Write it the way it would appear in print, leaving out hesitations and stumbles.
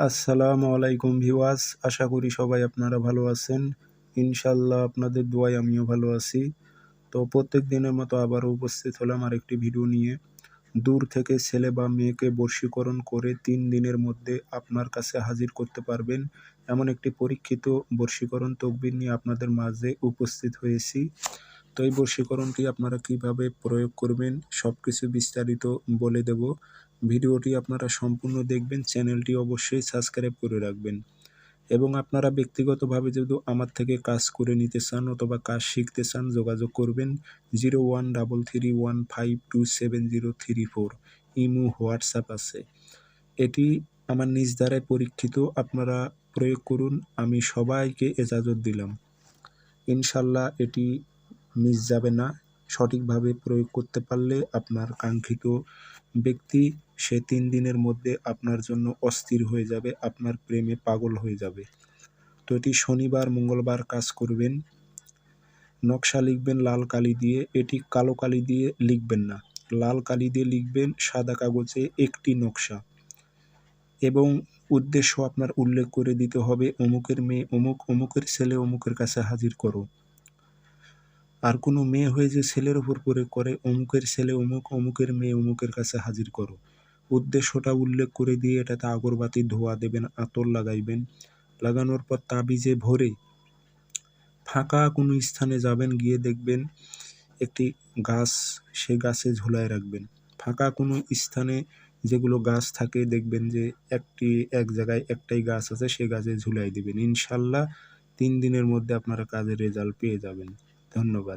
আসসালামু আলাইকুম ভিউয়ার্স, আশা করি সবাই আপনারা ভালো আছেন। ইনশাআল্লাহ আপনাদের দোয়ায় আমিও ভালো আছি। তো প্রত্যেক দিনের মতো আবারও উপস্থিত হলাম আরেকটি ভিডিও নিয়ে। দূর থেকে ছেলে বা মেয়েকে বশীকরণ করে ৩ দিনের মধ্যে আপনার কাছে হাজির করতে পারবেন এমন একটি পরীক্ষিত বশীকরণ তকবির নিয়ে আপনাদের মাঝে উপস্থিত হয়েছি। তো এই বশীকরণটি আপনারা কিভাবে প্রয়োগ করবেন সবকিছু বিস্তারিত বলে দেব। ভিডিওটি আপনারা সম্পূর্ণ দেখবেন, চ্যানেলটি অবশ্যই সাবস্ক্রাইব করে রাখবেন এবং আপনারা ব্যক্তিগতভাবে যদি আমার থেকে কাজ করে নিতে চান অথবা কাজ শিখতে চান যোগাযোগ করবেন 013315270034। ইমো, হোয়াটসঅ্যাপ আছে। এটি আমার নিজ দ্বারাই পরীক্ষিত, আপনারা প্রয়োগ করুন, আমি সবাইকে এজাজত দিলাম। ইনশাল্লাহ এটি মিস যাবে না। সঠিকভাবে প্রয়োগ করতে পারলে আপনার কাঙ্ক্ষিত ব্যক্তি সে ৩ দিনের মধ্যে আপনার জন্য অস্থির হয়ে যাবে, আপনার প্রেমে পাগল হয়ে যাবে। তো এটি শনিবার মঙ্গলবার কাজ করবেন। নকশা লিখবেন লাল কালি দিয়ে, এটি কালো কালি দিয়ে লিখবেন না, লাল কালি দিয়ে লিখবেন সাদা কাগজে একটি নকশা এবং উদ্দেশ্য আপনার উল্লেখ করে দিতে হবে অমুকের মেয়ে অমুক, অমুকের ছেলে অমুকের কাছে হাজির করো। আর কোনো মেয়ে হয়ে যে ছেলের উপর প্রয়োগ করে অমুকের ছেলে অমুক, অমুকের মেয়ে অমুকের কাছে হাজির করো। উদ্দেশ্যটা উল্লেখ করে দিয়ে এটাতে আগরবাতি ধোয়া দেবেন, আতর লাগাইবেন। লাগানোর পর তাবিজে ভরে ফাঁকা কোনো স্থানে যাবেন, গিয়ে দেখবেন একটি গাছ, সে গাছে ঝুলায় রাখবেন। ফাঁকা কোনো স্থানে যেগুলো গাছ থাকে দেখবেন যে এক জায়গায় একটাই গাছ আছে, সে গাছে ঝুলাই দিবেন। ইনশাল্লাহ ৩ দিনের মধ্যে আপনারা কাজের রেজাল্ট পেয়ে যাবেন। ধন্যবাদ।